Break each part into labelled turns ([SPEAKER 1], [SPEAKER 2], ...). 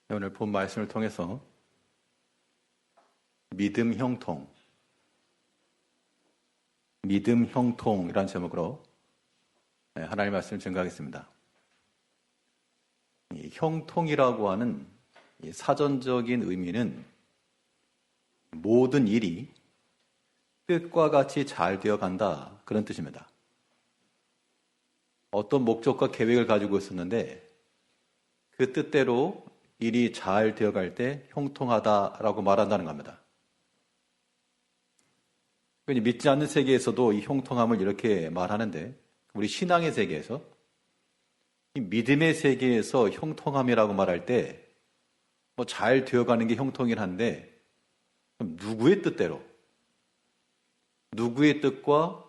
[SPEAKER 1] 오늘 본 말씀을 통해서 믿음 형통이라는 제목으로 하나님의 말씀을 증거하겠습니다. 이 형통이라고 하는 이 사전적인 의미는 모든 일이 뜻과 같이 잘 되어간다, 그런 뜻입니다. 어떤 목적과 계획을 가지고 있었는데 그 뜻대로 일이 잘 되어갈 때 형통하다라고 말한다는 겁니다. 믿지 않는 세계에서도 이 형통함을 이렇게 말하는데, 우리 신앙의 세계에서, 이 믿음의 세계에서 형통함이라고 말할 때 잘 되어가는 게 형통이긴 한데, 누구의 뜻대로, 누구의 뜻과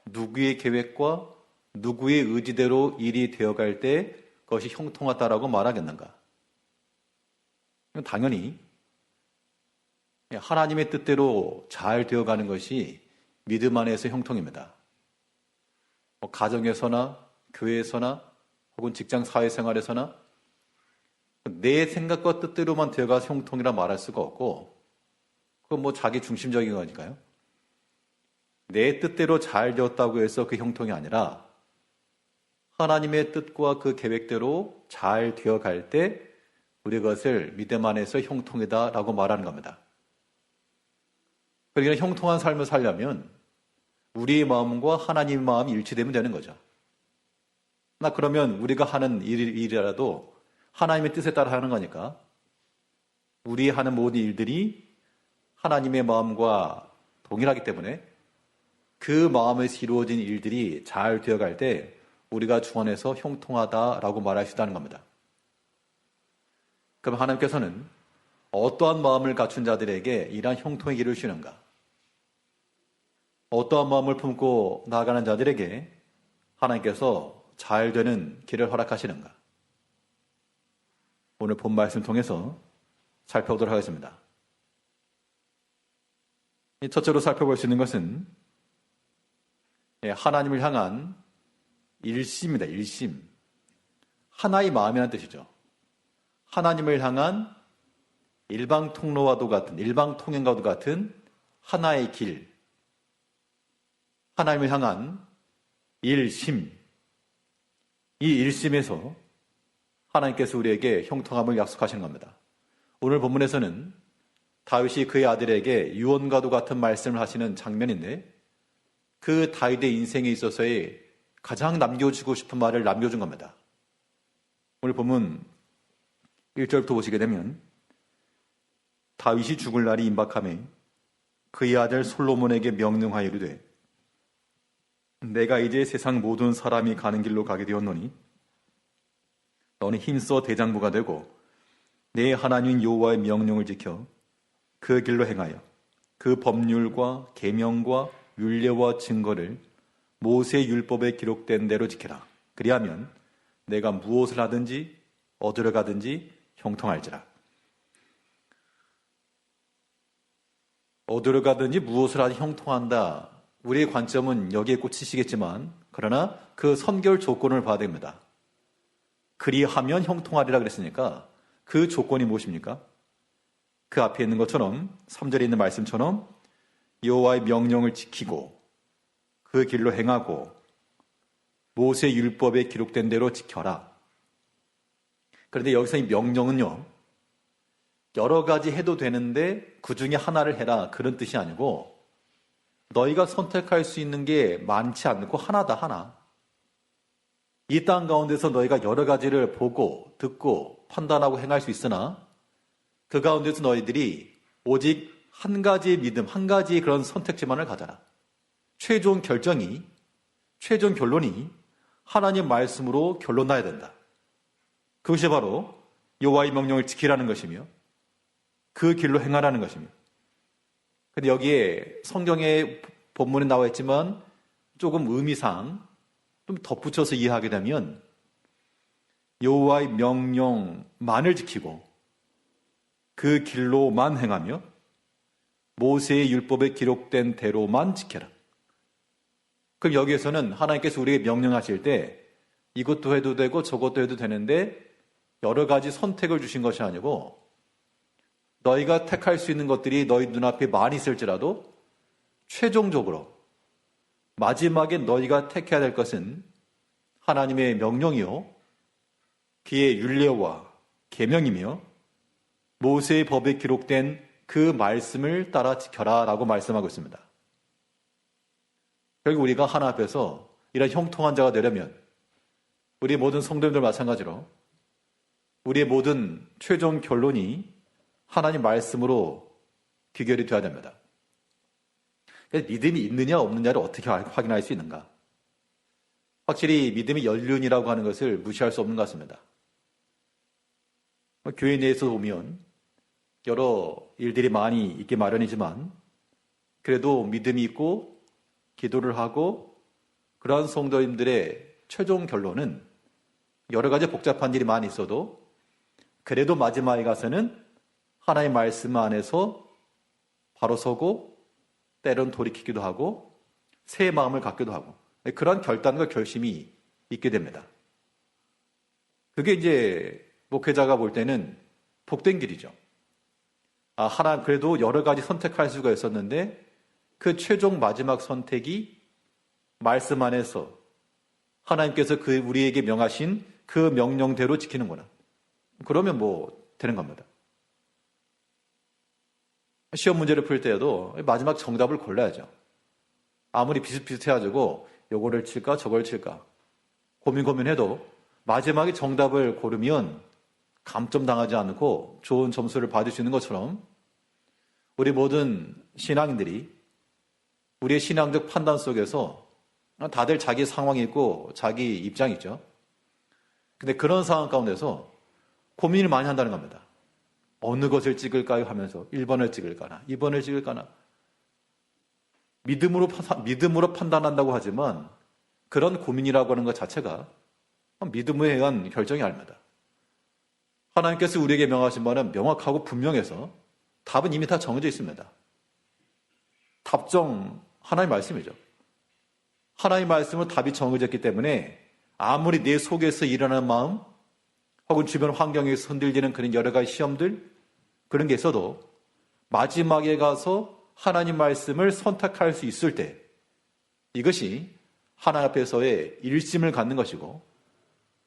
[SPEAKER 1] 누구의 계획과 누구의 의지대로 일이 되어갈 때 그것이 형통하다라고 말하겠는가? 당연히 하나님의 뜻대로 잘 되어가는 것이 믿음 안에서 형통입니다. 가정에서나 교회에서나 혹은 직장 사회생활에서나 내 생각과 뜻대로만 되어가서 형통이라 말할 수가 없고, 그건 자기 중심적인 거니까요. 내 뜻대로 잘 되었다고 해서 그 형통이 아니라 하나님의 뜻과 그 계획대로 잘 되어갈 때 우리 그것을 믿음 안에서 형통이다라고 말하는 겁니다. 그러니까 형통한 삶을 살려면 우리의 마음과 하나님의 마음이 일치되면 되는 거죠. 그러면 우리가 하는 일이라도 하나님의 뜻에 따라 하는 거니까 우리 하는 모든 일들이 하나님의 마음과 동일하기 때문에 그 마음에서 이루어진 일들이 잘 되어갈 때 우리가 주 안에서 형통하다라고 말할 수 있다는 겁니다. 그럼 하나님께서는 어떠한 마음을 갖춘 자들에게 이러한 형통의 길을 주시는가? 어떠한 마음을 품고 나아가는 자들에게 하나님께서 잘 되는 길을 허락하시는가? 오늘 본 말씀을 통해서 살펴보도록 하겠습니다. 첫째로 살펴볼 수 있는 것은 하나님을 향한 일심입니다. 일심. 하나의 마음이라는 뜻이죠. 하나님을 향한 일방통로와도 같은, 일방통행과도 같은 하나의 길. 하나님을 향한 일심. 이 일심에서 하나님께서 우리에게 형통함을 약속하시는 겁니다. 오늘 본문에서는 다윗이 그의 아들에게 유언과도 같은 말씀을 하시는 장면인데, 그 다윗의 인생에 있어서의 가장 남겨주고 싶은 말을 남겨준 겁니다. 오늘 본문 1절부터 보시게 되면, 다윗이 죽을 날이 임박하매 그의 아들 솔로몬에게 명령하여 이르되, 내가 이제 세상 모든 사람이 가는 길로 가게 되었노니 너는 힘써 대장부가 되고 내 하나님 여호와의 명령을 지켜 그 길로 행하여 그 법률과 계명과 율례와 증거를 모세의 율법에 기록된 대로 지켜라. 그리하면 내가 무엇을 하든지 어디로 가든지 형통할지라. 어디로 가든지 무엇을 하든지 형통한다. 우리의 관점은 여기에 꽂히시겠지만, 그러나 그 선결 조건을 봐야 됩니다. 그리하면 형통하리라 그랬으니까 그 조건이 무엇입니까? 그 앞에 있는 것처럼, 3절에 있는 말씀처럼 여호와의 명령을 지키고 그 길로 행하고 모세 율법에 기록된 대로 지켜라. 그런데 여기서 이 명령은요, 여러 가지 해도 되는데 그 중에 하나를 해라, 그런 뜻이 아니고 너희가 선택할 수 있는 게 많지 않고 하나다, 하나. 이 땅 가운데서 너희가 여러 가지를 보고 듣고 판단하고 행할 수 있으나 그 가운데서 너희들이 오직 한 가지의 믿음, 한 가지의 그런 선택지만을 가져라. 최종 결정이, 최종 결론이 하나님 말씀으로 결론나야 된다. 그것이 바로 여호와의 명령을 지키라는 것이며 그 길로 행하라는 것이며, 근데 여기에 성경의 본문에 나와 있지만 조금 의미상 좀 덧붙여서 이해하게 되면 여호와의 명령만을 지키고 그 길로만 행하며 모세의 율법에 기록된 대로만 지켜라. 그럼 여기에서는 하나님께서 우리에게 명령하실 때 이것도 해도 되고 저것도 해도 되는데 여러 가지 선택을 주신 것이 아니고 너희가 택할 수 있는 것들이 너희 눈앞에 많이 있을지라도 최종적으로 마지막에 너희가 택해야 될 것은 하나님의 명령이요 그의 율례와 계명이며 모세의 법에 기록된 그 말씀을 따라 지켜라 라고 말씀하고 있습니다. 결국 우리가 하나 앞에서 이런 형통한 자가 되려면 우리 모든 성도님들 마찬가지로 우리의 모든 최종 결론이 하나님 말씀으로 귀결이 되어야 됩니다. 믿음이 있느냐 없느냐를 어떻게 확인할 수 있는가? 확실히 믿음의 연륜이라고 하는 것을 무시할 수 없는 것 같습니다. 교회 내에서 보면 여러 일들이 많이 있기 마련이지만 그래도 믿음이 있고 기도를 하고 그러한 성도님들의 최종 결론은 여러 가지 복잡한 일이 많이 있어도 그래도 마지막에 가서는 하나님의 말씀 안에서 바로 서고 때론 돌이키기도 하고 새 마음을 갖기도 하고 그러한 결단과 결심이 있게 됩니다. 그게 이제 목회자가 볼 때는 복된 길이죠. 하나님 그래도 여러 가지 선택할 수가 있었는데 그 최종 마지막 선택이 말씀 안에서 하나님께서 우리에게 명하신 그 명령대로 지키는구나. 그러면 되는 겁니다. 시험 문제를 풀 때에도 마지막 정답을 골라야죠. 아무리 비슷비슷해가지고 요거를 칠까 저걸 칠까 고민해도 마지막에 정답을 고르면 감점당하지 않고 좋은 점수를 받을 수 있는 것처럼 우리 모든 신앙인들이 우리의 신앙적 판단 속에서 다들 자기 상황이 있고 자기 입장이 있죠. 근데 그런 상황 가운데서 고민을 많이 한다는 겁니다. 어느 것을 찍을까요 하면서 1번을 찍을까나 2번을 찍을까나 믿음으로 판단한다고 하지만 그런 고민이라고 하는 것 자체가 믿음에 의한 결정이 아닙니다. 하나님께서 우리에게 명하신 바는 명확하고 분명해서 답은 이미 다 정해져 있습니다. 답정 하나님의 말씀이죠. 하나님의 말씀은 답이 정해졌기 때문에 아무리 내 속에서 일어나는 마음 혹은 주변 환경에서 흔들리는 그런 여러 가지 시험들 그런 게 있어도 마지막에 가서 하나님 말씀을 선택할 수 있을 때 이것이 하나님 앞에서의 일심을 갖는 것이고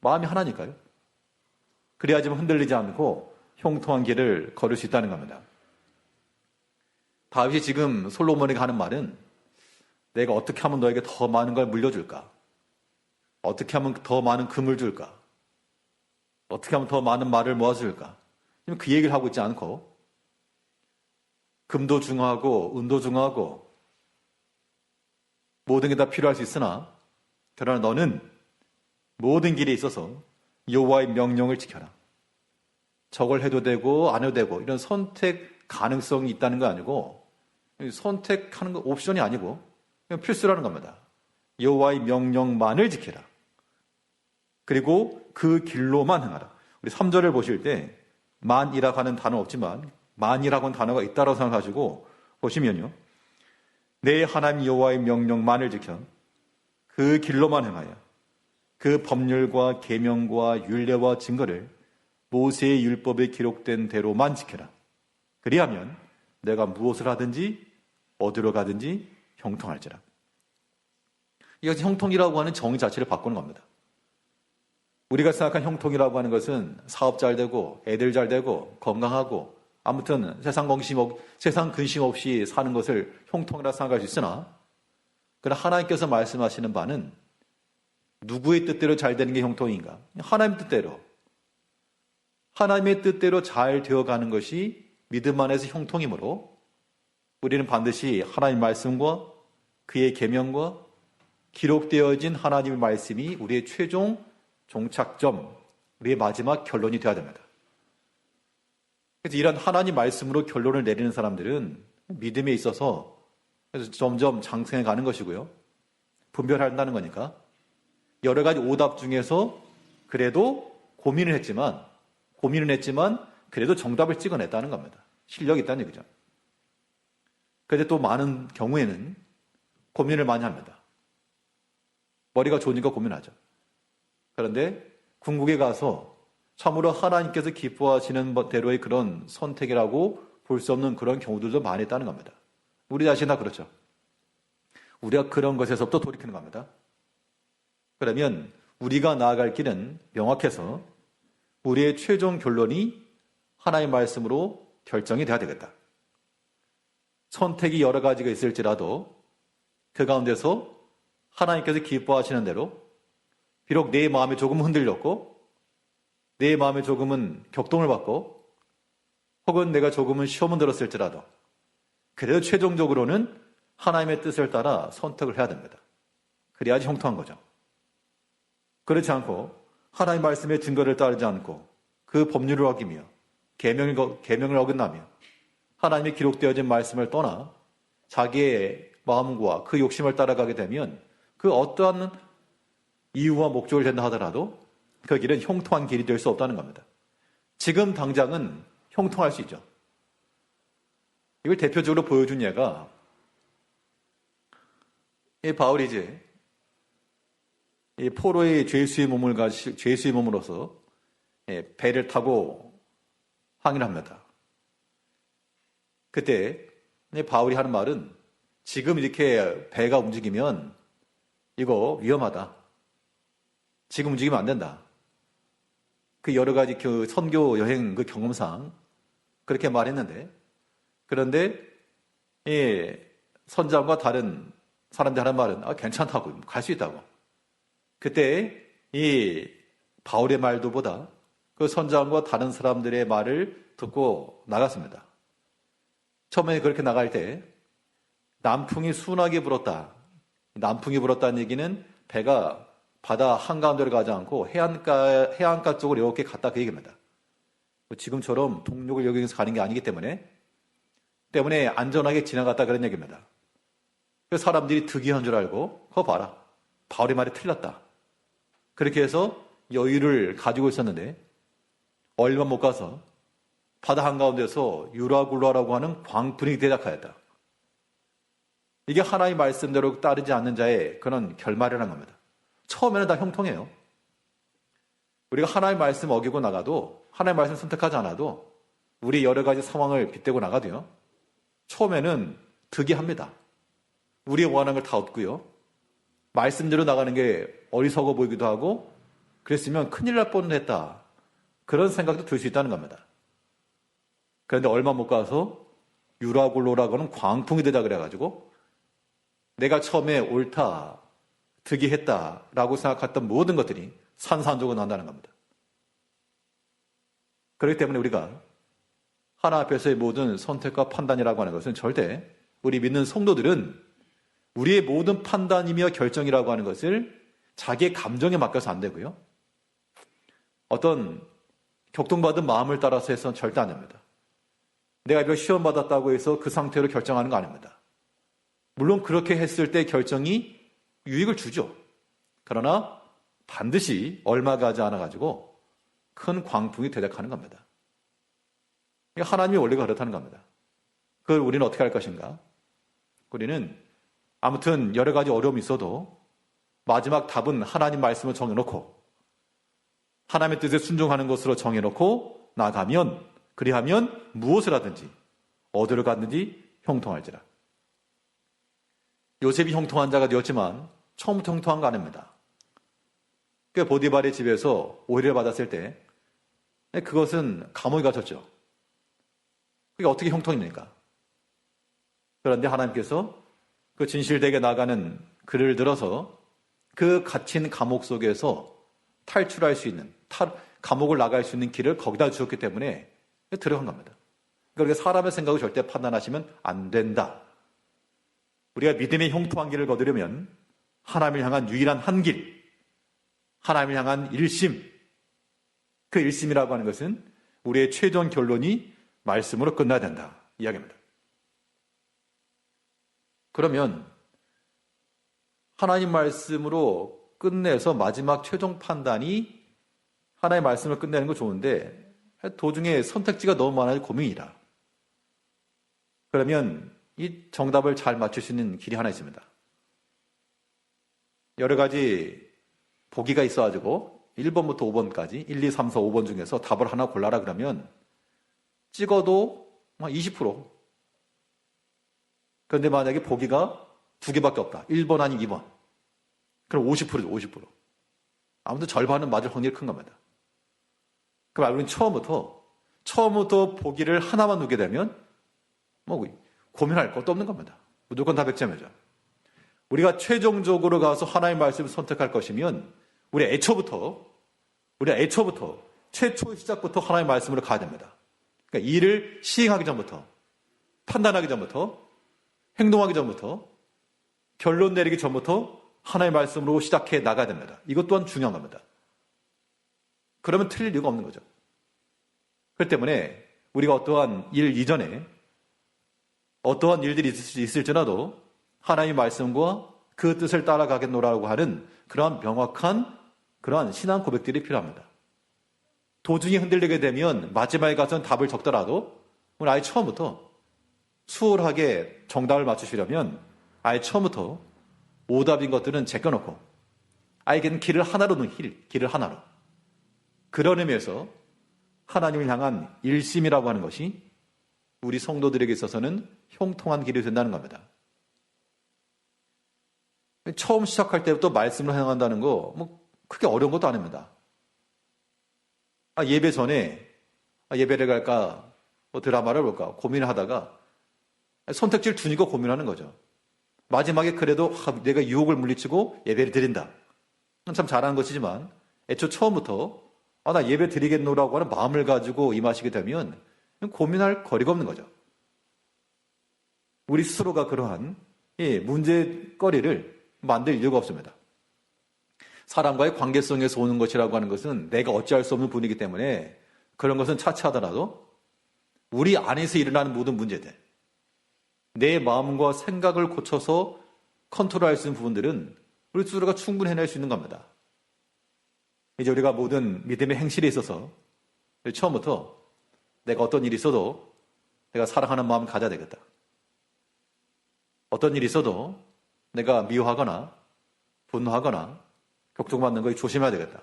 [SPEAKER 1] 마음이 하나니까요. 그래야지만 흔들리지 않고 형통한 길을 걸을 수 있다는 겁니다. 다윗이 지금 솔로몬에게 하는 말은 내가 어떻게 하면 너에게 더 많은 걸 물려줄까? 어떻게 하면 더 많은 금을 줄까? 어떻게 하면 더 많은 말을 모아줄까? 그 얘기를 하고 있지 않고 금도 중요하고 은도 중요하고 모든 게 다 필요할 수 있으나 그러나 너는 모든 길에 있어서 여호와의 명령을 지켜라. 저걸 해도 되고 안 해도 되고 이런 선택 가능성이 있다는 거 아니고 선택하는 거 옵션이 아니고 그냥 필수라는 겁니다. 여호와의 명령만을 지켜라. 그리고 그 길로만 행하라. 우리 3절을 보실 때 만이라고 하는 단어 없지만 만이라고 하는 단어가 있다고 생각하시고 보시면요. 내 하나님 여호와의 명령만을 지켜 그 길로만 행하여 그 법률과 계명과 율례와 증거를 모세의 율법에 기록된 대로만 지켜라. 그리하면 내가 무엇을 하든지 어디로 가든지 형통할지라. 이것이 형통이라고 하는 정의 자체를 바꾸는 겁니다. 우리가 생각한 형통이라고 하는 것은 사업 잘 되고 애들 잘 되고 건강하고 아무튼 세상 근심 없이 사는 것을 형통이라 생각할 수 있으나 그러나 하나님께서 말씀하시는 바는 누구의 뜻대로 잘 되는 게 형통인가? 하나님 뜻대로. 하나님의 뜻대로 잘 되어가는 것이 믿음 안에서 형통이므로 우리는 반드시 하나님의 말씀과 그의 계명과 기록되어진 하나님의 말씀이 우리의 최종 종착점, 우리의 마지막 결론이 되어야 됩니다. 그래서 이런 하나님 말씀으로 결론을 내리는 사람들은 믿음에 있어서 그래서 점점 장성해 가는 것이고요. 분별한다는 거니까 여러 가지 오답 중에서 그래도 고민을 했지만 그래도 정답을 찍어냈다는 겁니다. 실력이 있다는 얘기죠. 그런데 또 많은 경우에는 고민을 많이 합니다. 머리가 좋으니까 고민하죠. 그런데 궁극에 가서 참으로 하나님께서 기뻐하시는 대로의 그런 선택이라고 볼 수 없는 그런 경우들도 많이 있다는 겁니다. 우리 자신 다 그렇죠. 우리가 그런 것에서부터 돌이키는 겁니다. 그러면 우리가 나아갈 길은 명확해서 우리의 최종 결론이 하나님의 말씀으로 결정이 돼야 되겠다. 선택이 여러 가지가 있을지라도 그 가운데서 하나님께서 기뻐하시는 대로 비록 내 마음이 조금 흔들렸고 내 마음에 조금은 격동을 받고 혹은 내가 조금은 시험은 들었을지라도 그래도 최종적으로는 하나님의 뜻을 따라 선택을 해야 됩니다. 그래야지 형통한 거죠. 그렇지 않고 하나님의 말씀의 증거를 따르지 않고 그 법률을 어기며 계명을 어긋나며 하나님의 기록되어진 말씀을 떠나 자기의 마음과 그 욕심을 따라가게 되면 그 어떠한 이유와 목적을 된다 하더라도 그 길은 형통한 길이 될 수 없다는 겁니다. 지금 당장은 형통할 수 있죠. 이걸 대표적으로 보여준 예가 이 바울이지 이 포로의 죄수의 몸으로서 배를 타고 항해를 합니다. 그때 바울이 하는 말은 지금 이렇게 배가 움직이면 이거 위험하다. 지금 움직이면 안 된다. 그 여러 가지 그 선교 여행 그 경험상 그렇게 말했는데 그런데 이 선장과 다른 사람들 하는 말은 괜찮다고 갈 수 있다고. 그때 이 바울의 말도보다 그 선장과 다른 사람들의 말을 듣고 나갔습니다. 처음에 그렇게 나갈 때 남풍이 순하게 불었다. 남풍이 불었다는 얘기는 배가 바다 한가운데로 가지 않고 해안가 쪽으로 이렇게 갔다 그 얘기입니다. 지금처럼 동력을 여기서 가는 게 아니기 때문에 안전하게 지나갔다 그런 얘기입니다. 그 사람들이 득이한 줄 알고 그거 봐라. 바울의 말이 틀렸다. 그렇게 해서 여유를 가지고 있었는데 얼마 못 가서 바다 한가운데서 유라굴라라고 하는 광풍이 대적하였다. 이게 하나님의 말씀대로 따르지 않는 자의 그런 결말이라는 겁니다. 처음에는 다 형통해요. 우리가 하나님의 말씀 어기고 나가도 하나님의 말씀 선택하지 않아도 우리 여러 가지 상황을 빗대고 나가도요. 처음에는 득이합니다. 우리의 원하는 걸 다 얻고요. 말씀대로 나가는 게 어리석어 보이기도 하고 그랬으면 큰일 날 뻔했다. 그런 생각도 들 수 있다는 겁니다. 그런데 얼마 못 가서 유라굴로라고 하는 광풍이 되자 그래가지고 내가 처음에 옳다, 득이했다라고 생각했던 모든 것들이 산산조각 난다는 겁니다. 그렇기 때문에 우리가 하나 앞에서의 모든 선택과 판단이라고 하는 것은 절대 우리 믿는 성도들은 우리의 모든 판단이며 결정이라고 하는 것을 자기의 감정에 맡겨서 안 되고요. 어떤 격동받은 마음을 따라서 해서는 절대 안 됩니다. 내가 이걸 시험받았다고 해서 그 상태로 결정하는 거 아닙니다. 물론 그렇게 했을 때 결정이 유익을 주죠. 그러나 반드시 얼마 가지 않아가지고 큰 광풍이 대적하는 겁니다. 하나님의 원리가 그렇다는 겁니다. 그걸 우리는 어떻게 할 것인가? 우리는 아무튼 여러 가지 어려움이 있어도 마지막 답은 하나님 말씀을 정해놓고 하나님의 뜻에 순종하는 것으로 정해놓고 나가면 그리하면 무엇을 하든지 어디로 갔든지 형통할지라. 요셉이 형통한 자가 되었지만 처음부터 형통한 거 아닙니다. 그 보디발의 집에서 오해를 받았을 때 그것은 감옥에 갇혔죠. 그게 어떻게 형통입니까? 그런데 하나님께서 그 진실되게 나가는 그를 들어서 그 갇힌 감옥 속에서 탈출할 수 있는 감옥을 나갈 수 있는 길을 거기다 주었기 때문에 들어간 겁니다. 그러니까 사람의 생각을 절대 판단하시면 안 된다. 우리가 믿음의 형통한 길을 거두려면 하나님을 향한 유일한 한 길, 하나님을 향한 일심, 그 일심이라고 하는 것은 우리의 최종 결론이 말씀으로 끝나야 된다 이야기입니다. 그러면 하나님 말씀으로 끝내서 마지막 최종 판단이 하나님의 말씀을 끝내는 거 좋은데 도중에 선택지가 너무 많아서 고민이라. 그러면 이 정답을 잘 맞출 수 있는 길이 하나 있습니다. 여러 가지 보기가 있어가지고 1번부터 5번까지 1, 2, 3, 4, 5번 중에서 답을 하나 골라라 그러면 찍어도 20%. 그런데 만약에 보기가 두 개밖에 없다. 1번 아니 2번. 그럼 50%죠. 50%. 아무튼 절반은 맞을 확률이 큰 겁니다. 그럼 우리는 처음부터 보기를 하나만 두게 되면 고민할 것도 없는 겁니다. 무조건 다 100점이죠. 우리가 최종적으로 가서 하나님의 말씀을 선택할 것이면 우리가 애초부터 최초 시작부터 하나님의 말씀으로 가야 됩니다. 그러니까 일을 시행하기 전부터, 판단하기 전부터, 행동하기 전부터, 결론 내리기 전부터 하나님의 말씀으로 시작해 나가야 됩니다. 이것 또한 중요한 겁니다. 그러면 틀릴 이유가 없는 거죠. 그렇기 때문에 우리가 어떠한 일 이전에 어떠한 일들이 있을지라도 하나님의 말씀과 그 뜻을 따라가겠노라고 하는 그러한 명확한 그러한 신앙 고백들이 필요합니다. 도중에 흔들리게 되면 마지막에 가서는 답을 적더라도 오늘 아예 처음부터 수월하게 정답을 맞추시려면 아예 처음부터 오답인 것들은 제껴놓고 아예 길을 하나로 놓은 길을 하나로. 그런 의미에서 하나님을 향한 일심이라고 하는 것이 우리 성도들에게 있어서는 형통한 길이 된다는 겁니다. 처음 시작할 때부터 말씀을 행한다는 거 크게 어려운 것도 아닙니다. 예배 전에 예배를 갈까 드라마를 볼까 고민을 하다가 선택지를 두니까 고민하는 거죠. 마지막에 그래도 내가 유혹을 물리치고 예배를 드린다. 참 잘하는 것이지만 애초 처음부터 나 예배 드리겠노라고 하는 마음을 가지고 임하시게 되면 고민할 거리가 없는 거죠. 우리 스스로가 그러한 문제거리를 만들 이유가 없습니다. 사람과의 관계성에서 오는 것이라고 하는 것은 내가 어찌할 수 없는 분이기 때문에 그런 것은 차치하더라도 우리 안에서 일어나는 모든 문제들, 내 마음과 생각을 고쳐서 컨트롤할 수 있는 부분들은 우리 스스로가 충분히 해낼 수 있는 겁니다. 이제 우리가 모든 믿음의 행실에 있어서 처음부터 내가 어떤 일이 있어도 내가 사랑하는 마음을 가져야 되겠다. 어떤 일이 있어도 내가 미워하거나 분노하거나 격동받는 것에 조심해야 되겠다.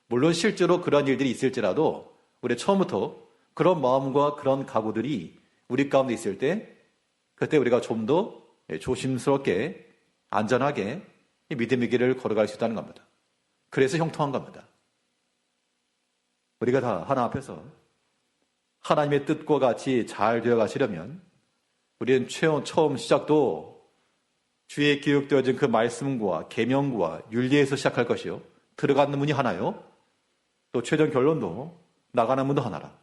[SPEAKER 1] 물론 실제로 그런 일들이 있을지라도 우리 처음부터 그런 마음과 그런 각오들이 우리 가운데 있을 때 그때 우리가 좀 더 조심스럽게 안전하게 믿음의 길을 걸어갈 수 있다는 겁니다. 그래서 형통한 겁니다. 우리가 다 하나님 앞에서 하나님의 뜻과 같이 잘 되어 가시려면 우리는 처음 시작도 주의 기록되어진 그 말씀과 계명과 윤리에서 시작할 것이요. 들어가는 문이 하나요. 또 최종 결론도 나가는 문도 하나라.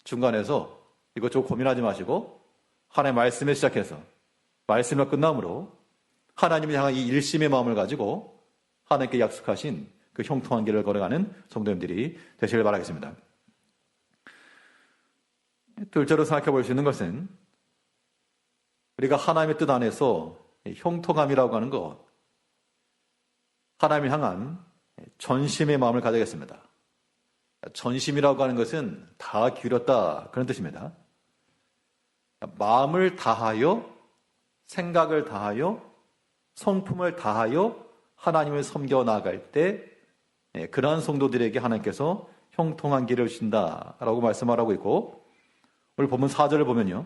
[SPEAKER 1] 중간에서 이것저것 고민하지 마시고 하나님의 말씀에 시작해서 말씀을 끝남으로 하나님을 향한 이 일심의 마음을 가지고 하나님께 약속하신 그 형통한 길을 걸어가는 성도님들이 되시길 바라겠습니다. 둘째로 생각해 볼 수 있는 것은 우리가 하나님의 뜻 안에서 형통함이라고 하는 것, 하나님을 향한 전심의 마음을 가져야겠습니다. 전심이라고 하는 것은 다 기울였다 그런 뜻입니다. 마음을 다하여, 생각을 다하여, 성품을 다하여 하나님을 섬겨 나아갈 때 그러한 성도들에게 하나님께서 형통한 길을 주신다라고 말씀하고 있고, 오늘 본문 4절을 보면요,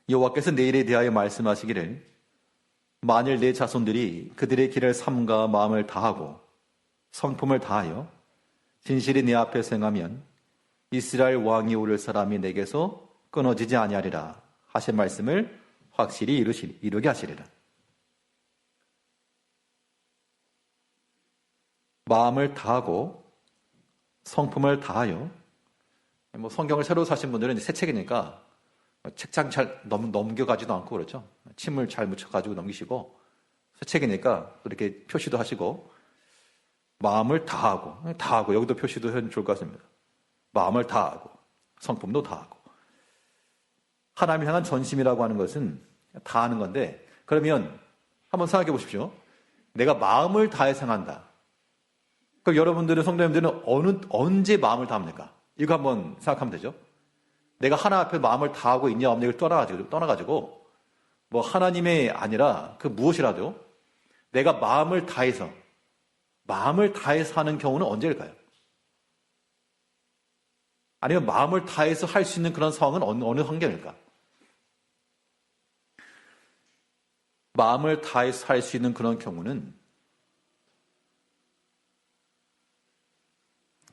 [SPEAKER 1] 여호와께서 내일에 대하여 말씀하시기를 만일 내 자손들이 그들의 길을 삼가 마음을 다하고 성품을 다하여 진실이 내 앞에 행하면 이스라엘 왕이 오를 사람이 내게서 끊어지지 아니하리라 하신 말씀을 확실히 이루게 하시리라. 마음을 다하고 성품을 다하여, 성경을 새로 사신 분들은 새 책이니까 책장 잘 넘겨가지도 않고 그렇죠. 침을 잘 묻혀가지고 넘기시고, 새 책이니까 이렇게 표시도 하시고, 마음을 다하고, 여기도 표시도 해주면 좋을 것 같습니다. 마음을 다하고, 성품도 다하고. 하나님을 향한 전심이라고 하는 것은 다하는 건데, 그러면 한번 생각해 보십시오. 내가 마음을 다해서 행한다. 그럼 여러분들은, 성도님들은 언제 마음을 다합니까? 이거 한번 생각하면 되죠. 내가 하나 앞에 마음을 다하고 있냐 없냐를 떠나가지고 하나님의 아니라 그 무엇이라도 내가 마음을 다해서 마음을 다해서 하는 경우는 언제일까요? 아니면 마음을 다해서 할 수 있는 그런 상황은 어느 환경일까? 마음을 다해서 할 수 있는 그런 경우는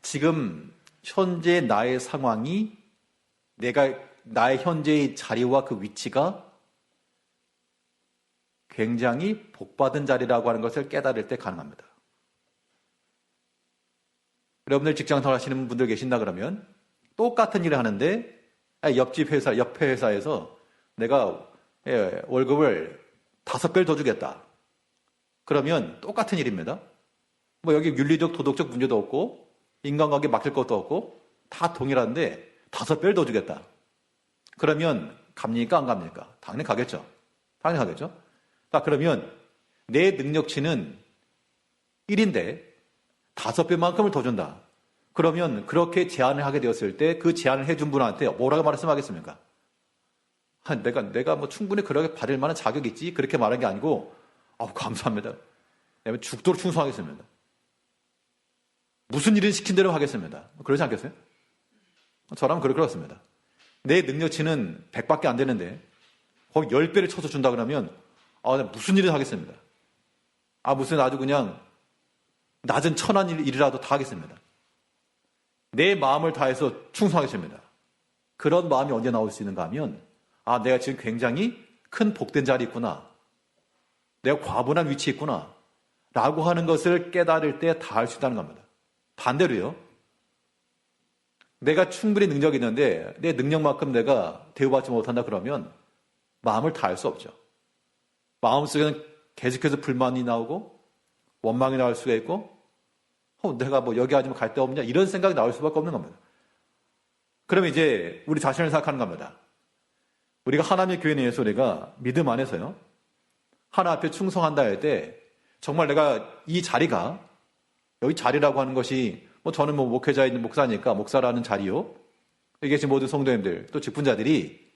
[SPEAKER 1] 지금 현재 나의 상황이 나의 현재의 자리와 그 위치가 굉장히 복받은 자리라고 하는 것을 깨달을 때 가능합니다. 여러분들 직장생활 하시는 분들 계신다 그러면 똑같은 일을 하는데 옆 회사에서 내가 월급을 5배를 더 주겠다. 그러면 똑같은 일입니다. 뭐 여기 윤리적 도덕적 문제도 없고 인간관계 막힐 것도 없고 다 동일한데 5배를 더 주겠다. 그러면 갑니까 안 갑니까? 당연히 가겠죠. 당연히 가겠죠. 자, 그러면 내 능력치는 1인데 5배만큼을 더 준다. 그러면 그렇게 제안을 하게 되었을 때 그 제안을 해준 분한테 뭐라고 말씀하겠습니까? 내가 뭐 충분히 그렇게 받을 만한 자격이 있지? 그렇게 말한 게 아니고, 감사합니다. 내가 죽도록 충성하겠습니다. 무슨 일을 시킨 대로 하겠습니다. 그러지 않겠어요? 저라면 그렇습니다. 내 능력치는 100밖에 안 되는데, 거기 10배를 쳐서 준다 그러면, 무슨 일을 하겠습니다. 무슨 아주 그냥 낮은 천한 일이라도 다 하겠습니다. 내 마음을 다해서 충성하겠습니다. 그런 마음이 언제 나올 수 있는가 하면, 내가 지금 굉장히 큰 복된 자리에 있구나. 내가 과분한 위치에 있구나. 라고 하는 것을 깨달을 때 다 할 수 있다는 겁니다. 반대로요. 내가 충분히 능력이 있는데 내 능력만큼 내가 대우받지 못한다 그러면 마음을 다할 수 없죠. 마음속에는 계속해서 불만이 나오고 원망이 나올 수가 있고 내가 뭐 여기 아니면 갈 데 없냐 이런 생각이 나올 수밖에 없는 겁니다. 그러면 이제 우리 자신을 생각하는 겁니다. 우리가 하나님의 교회 내에서 우리가 믿음 안에서요. 하나 앞에 충성한다 할 때 정말 내가 이 자리가 여기 자리라고 하는 것이 저는 목회자인 목사니까 목사라는 자리요. 여기 계신 모든 성도님들 또 직분자들이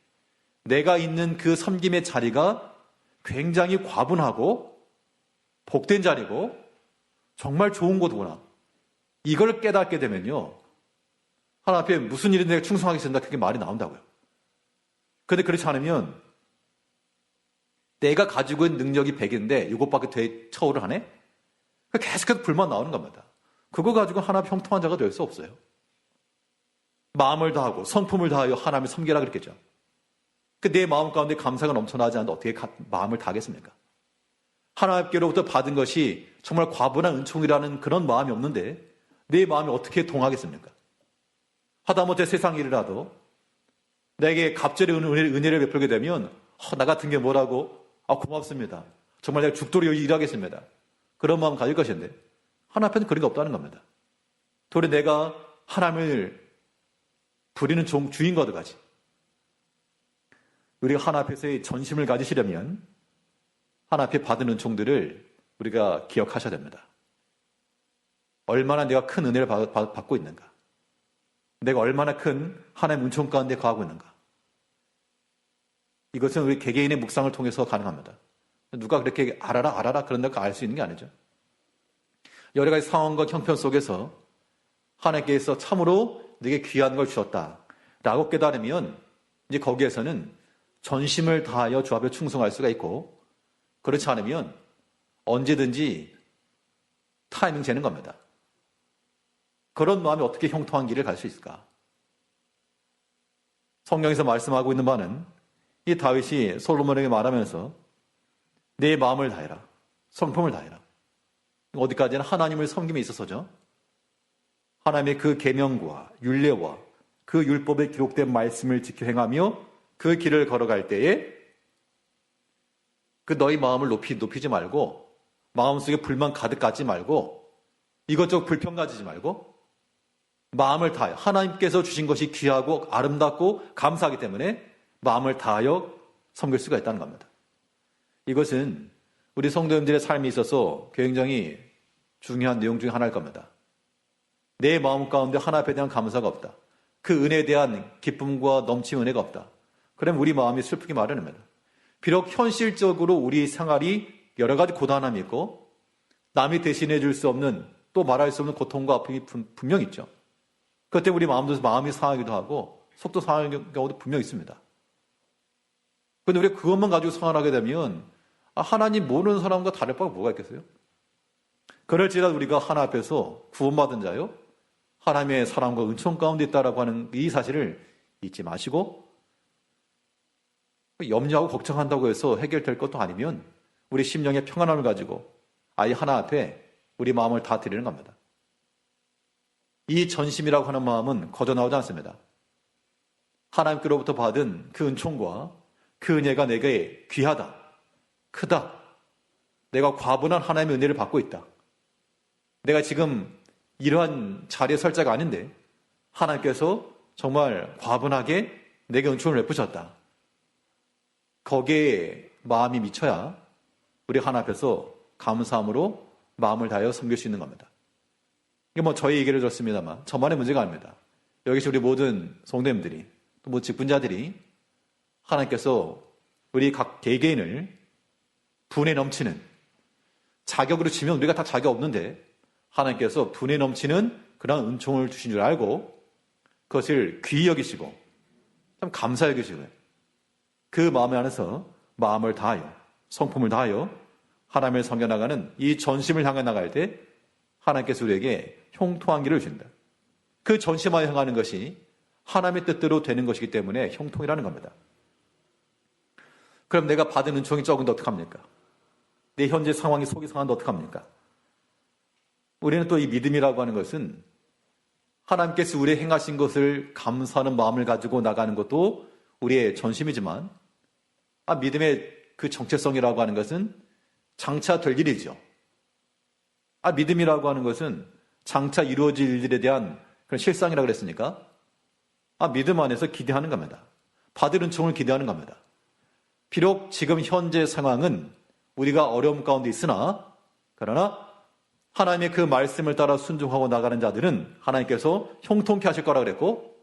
[SPEAKER 1] 내가 있는 그 섬김의 자리가 굉장히 과분하고 복된 자리고 정말 좋은 곳이구나. 이걸 깨닫게 되면요. 하나 앞에 무슨 일인데 내가 충성하겠습니다. 그게 말이 나온다고요. 그런데 그렇지 않으면 내가 가지고 있는 능력이 100인데 이것밖에 처우를 하네? 계속해서 불만 나오는 겁니다. 그거 가지고 하나님 형통한 자가 될 수 없어요. 마음을 다하고 성품을 다하여 하나님을 섬기라 그랬겠죠. 내 마음 가운데 감사가 넘쳐나지 않는데 어떻게 마음을 다하겠습니까? 하나님께로부터 받은 것이 정말 과분한 은총이라는 그런 마음이 없는데 내 마음이 어떻게 동하겠습니까? 하다못해 세상 일이라도 내게 갑절의 은혜를 베풀게 되면 나 같은 게 뭐라고? 고맙습니다. 정말 내가 죽도록 일하겠습니다. 그런 마음 가질 것인데 하나님 앞에는 그런 게 없다는 겁니다. 도리어 내가 하나님을 부리는 주인과도 같이 우리가 하나님 앞에서의 전심을 가지시려면 하나님 앞에 받은 은총들을 우리가 기억하셔야 됩니다. 얼마나 내가 큰 은혜를 받고 있는가? 내가 얼마나 큰 하나님의 은총 가운데 거하고 있는가? 이것은 우리 개개인의 묵상을 통해서 가능합니다. 누가 그렇게 알아라 그런다고 알 수 있는 게 아니죠. 여러 가지 상황과 형편 속에서 하나님께서 참으로 내게 귀한 걸 주셨다라고 깨달으면 이제 거기에서는 전심을 다하여 주 앞에 충성할 수가 있고 그렇지 않으면 언제든지 타이밍 재는 겁니다. 그런 마음이 어떻게 형통한 길을 갈 수 있을까? 성경에서 말씀하고 있는 바는 이 다윗이 솔로몬에게 말하면서 내 마음을 다해라. 성품을 다해라. 어디까지나 하나님을 섬김에 있어서죠. 하나님의 그 계명과 율례와 그 율법에 기록된 말씀을 지켜 행하며 그 길을 걸어갈 때에 그 너희 마음을 높이지 말고 마음속에 불만 가득 갖지 말고 이것저것 불평 가지지 말고 마음을 다하여 하나님께서 주신 것이 귀하고 아름답고 감사하기 때문에 마음을 다하여 섬길 수가 있다는 겁니다. 이것은 우리 성도님들의 삶에 있어서 굉장히 중요한 내용 중에 하나일 겁니다. 내 마음 가운데 하나 앞에 대한 감사가 없다. 그 은혜에 대한 기쁨과 넘치는 은혜가 없다. 그러면 우리 마음이 슬프기 마련입니다. 비록 현실적으로 우리 생활이 여러 가지 고단함이 있고 남이 대신해 줄 수 없는, 또 말할 수 없는 고통과 아픔이 분명 있죠. 그때 우리 마음이 상하기도 하고 속도 상하는 경우도 분명 있습니다. 그런데 우리가 그것만 가지고 상환하게 되면 하나님 모르는 사람과 다를 바가 뭐가 있겠어요? 그럴지라도 우리가 하나 앞에서 구원받은 자요, 하나님의 사랑과 은총 가운데 있다라고 하는 이 사실을 잊지 마시고, 염려하고 걱정한다고 해서 해결될 것도 아니면 우리 심령의 평안함을 가지고 아예 하나 앞에 우리 마음을 다 드리는 겁니다. 이 전심이라고 하는 마음은 거저 나오지 않습니다. 하나님께로부터 받은 그 은총과 그 은혜가 내게 귀하다, 크다, 내가 과분한 하나님의 은혜를 받고 있다, 내가 지금 이러한 자리에 설 자가 아닌데 하나님께서 정말 과분하게 내게 은총을 베푸셨다, 거기에 마음이 미쳐야 우리 하나 앞에서 감사함으로 마음을 다하여 섬길 수 있는 겁니다. 이게 뭐 저희 얘기를 들었습니다만 저만의 문제가 아닙니다. 여기 우리 모든 성도님들이, 또 뭐 직분자들이 하나님께서 우리 각 개개인을 분에 넘치는, 자격으로 치면 우리가 다 자격 없는데 하나님께서 분에 넘치는 그런 은총을 주신 줄 알고 그것을 귀히 여기시고 참 감사 여기시고요, 그 마음에 안에서 마음을 다하여 성품을 다하여 하나님을 섬겨나가는 이 전심을 향해 나갈 때 하나님께서 우리에게 형통한 길을 주신다. 그 전심하여 향하는 것이 하나님의 뜻대로 되는 것이기 때문에 형통이라는 겁니다. 그럼 내가 받은 은총이 적은데 어떡합니까? 내 현재 상황이 속이 상한데 어떡합니까? 우리는 또 이 믿음이라고 하는 것은 하나님께서 우리의 행하신 것을 감사하는 마음을 가지고 나가는 것도 우리의 전심이지만, 믿음의 그 정체성이라고 하는 것은 장차 될 일이죠. 믿음이라고 하는 것은 장차 이루어질 일에 대한 그런 실상이라고 그랬으니까 믿음 안에서 기대하는 겁니다. 받을 은총을 기대하는 겁니다. 비록 지금 현재 상황은 우리가 어려움 가운데 있으나, 그러나 하나님의 그 말씀을 따라 순종하고 나가는 자들은 하나님께서 형통케 하실 거라 그랬고,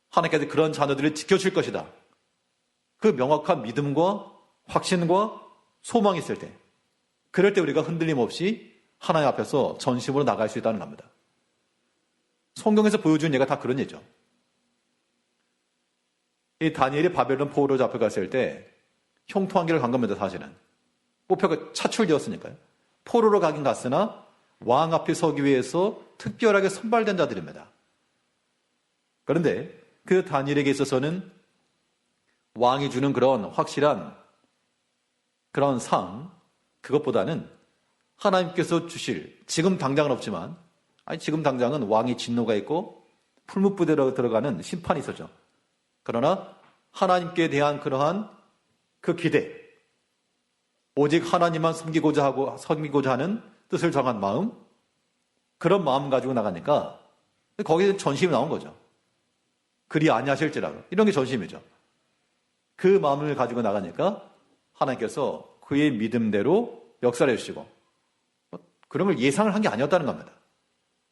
[SPEAKER 1] 하나님께서 그런 자녀들을 지켜줄 것이다, 그 명확한 믿음과 확신과 소망이 있을 때, 그럴 때 우리가 흔들림 없이 하나님 앞에서 전심으로 나갈 수 있다는 겁니다. 성경에서 보여준 예가 다 그런 예죠. 이 다니엘이 바벨론 포로로 잡혀갔을 때 형통한 길을 간 겁니다. 사실은 뽑혀가 차출되었으니까요. 포로로 가긴 갔으나 왕 앞에 서기 위해서 특별하게 선발된 자들입니다. 그런데 그 다니엘에게 있어서는 왕이 주는 그런 확실한 그런 상, 그것보다는 하나님께서 주실, 지금 당장은 없지만, 지금 당장은 왕의 진노가 있고 풀무부대로 들어가는 심판이 있었죠. 그러나 하나님께 대한 그러한 그 기대, 오직 하나님만 섬기고자 하는 뜻을 정한 마음, 그런 마음 가지고 나가니까 거기에 전심이 나온 거죠. 그리 아니하실지라도, 이런 게 전심이죠. 그 마음을 가지고 나가니까 하나님께서 그의 믿음대로 역사를 해주시고, 그런 걸 예상을 한 게 아니었다는 겁니다.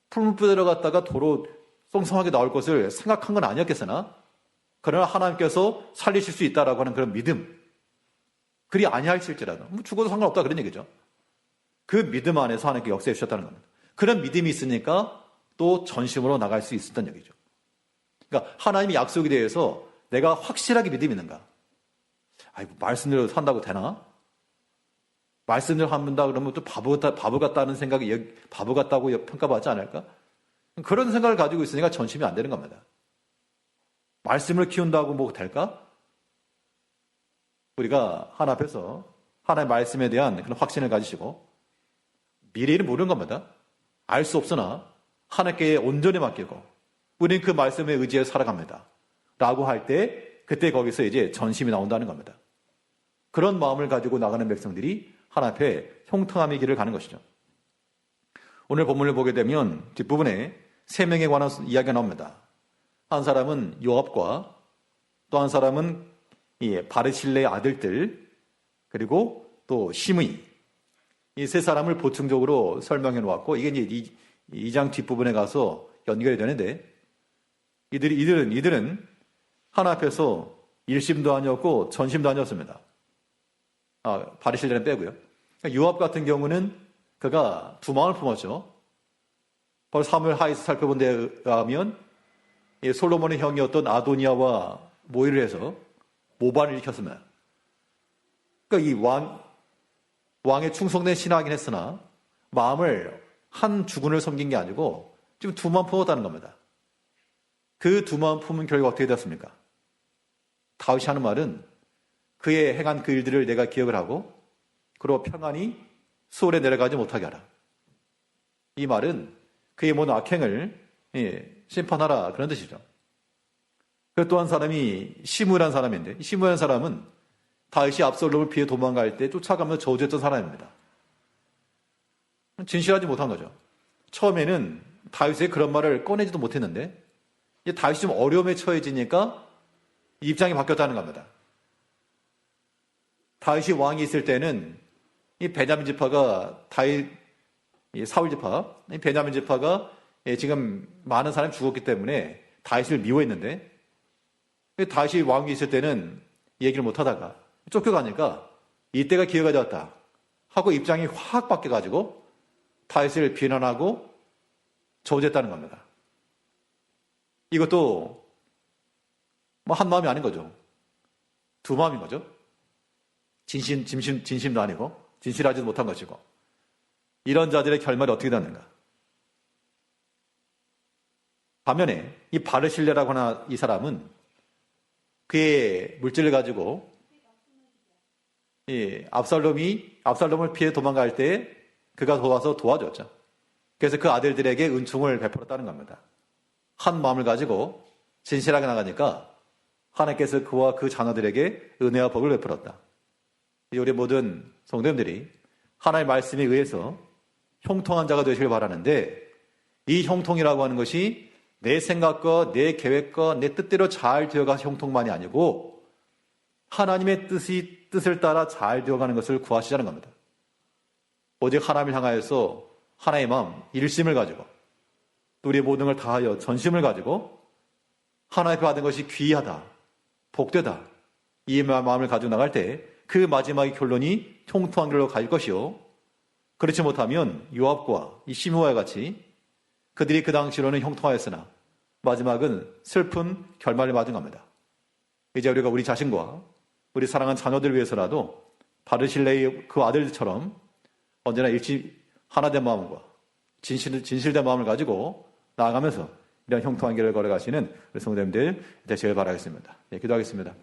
[SPEAKER 1] 풀무부대로 갔다가 도로 썽썽하게 나올 것을 생각한 건 아니었겠으나, 그러나 하나님께서 살리실 수 있다라고 하는 그런 믿음, 그리 아니하실지라도 죽어도 상관없다, 그런 얘기죠. 그 믿음 안에서 하나님께 역사해 주셨다는 겁니다. 그런 믿음이 있으니까 또 전심으로 나갈 수 있었던 얘기죠. 그러니까 하나님의 약속에 대해서 내가 확실하게 믿음이 있는가? 말씀대로 산다고 되나? 말씀대로 한다 그러면 또 바보 같다는 생각이, 바보 같다고 평가받지 않을까? 그런 생각을 가지고 있으니까 전심이 안 되는 겁니다. 말씀을 키운다고 뭐 될까? 우리가 하나 앞에서 하나님의 말씀에 대한 그런 확신을 가지시고, 미래를 모르는 겁니다. 알 수 없으나 하나님께 온전히 맡기고 우리는 그 말씀에 의지해 살아갑니다 라고 할 때, 그때 거기서 이제 전심이 나온다는 겁니다. 그런 마음을 가지고 나가는 백성들이 하나님 앞에 형통함의 길을 가는 것이죠. 오늘 본문을 보게 되면 뒷부분에 세 명에 관한 이야기가 나옵니다. 한 사람은 요압과, 또 한 사람은 바르실레의 아들들, 그리고 또 시므이, 이 세 사람을 보충적으로 설명해 놓았고, 이게 이제 2장 뒷부분에 가서 연결이 되는데, 이들은 하나 앞에서 일심도 아니었고 전심도 아니었습니다. 바르실레는 빼고요. 요압 같은 경우는 그가 두 마음을 품었죠. 바로 사무엘 하에서 살펴본 데 의하면 솔로몬의 형이었던 아도니아와 모의를 해서 모반을 일으켰습니다. 그러니까 이 왕의 충성된 신하이긴 했으나 마음을 한 주군을 섬긴 게 아니고 지금 두 마음 품었다는 겁니다. 그 두 마음 품은 결과 어떻게 되었습니까? 다윗이 하는 말은 그의 행한 그 일들을 내가 기억을 하고 그리고 평안히 수월에 내려가지 못하게 하라. 이 말은 그의 모든 악행을 심판하라 그런 뜻이죠. 그 또 한 사람이 시므라는 사람인데 시므라는 사람은 다윗이 압살롬을 피해 도망갈 때 쫓아가면서 저주했던 사람입니다. 진실하지 못한 거죠. 처음에는 다윗의 그런 말을 꺼내지도 못했는데 다윗이 좀 어려움에 처해지니까 입장이 바뀌었다는 겁니다. 다윗이 왕이 있을 때는 이 베냐민 지파가 사울 지파, 베냐민 지파가 지금 많은 사람이 죽었기 때문에 다윗을 미워했는데 다윗이 왕이 있을 때는 얘기를 못하다가 쫓겨가니까 이때가 기회가 되었다 하고 입장이 확 바뀌어가지고 다윗을 비난하고 저주했다는 겁니다. 이것도 한 마음이 아닌 거죠. 두 마음인 거죠. 진심도 아니고 진실하지도 못한 것이고 이런 자들의 결말이 어떻게 되는가. 반면에 이 바르실레라고 하는 이 사람은 그의 물질을 가지고 압살롬을 피해 도망갈 때 그가 도와서 도와줬죠. 그래서 그 아들들에게 은총을 베풀었다는 겁니다. 한 마음을 가지고 진실하게 나가니까 하나님께서 그와 그 자녀들에게 은혜와 복을 베풀었다. 우리 모든 성도님들이 하나님의 말씀에 의해서 형통한 자가 되시길 바라는데 이 형통이라고 하는 것이 내 생각과 내 계획과 내 뜻대로 잘 되어가서 형통만이 아니고 하나님의 뜻을 따라 잘 되어가는 것을 구하시자는 겁니다. 오직 하나님을 향하여서 하나의 마음, 일심을 가지고 또 우리의 모든 걸 다하여 전심을 가지고 하나님께 받은 것이 귀하다, 복되다 이 마음을 가지고 나갈 때 그 마지막의 결론이 형통한 길로 갈 것이요 그렇지 못하면 요압과 이 시므아와 같이 그들이 그 당시로는 형통하였으나 마지막은 슬픈 결말을 맞은 겁니다. 이제 우리가 우리 자신과 우리 사랑하는 자녀들을 위해서라도 바르실레의 그 아들처럼 언제나 하나된 마음과 진실된 마음을 가지고 나아가면서 이런 형통한 길을 걸어가시는 우리 성도님들 되시길 바라겠습니다. 기도하겠습니다.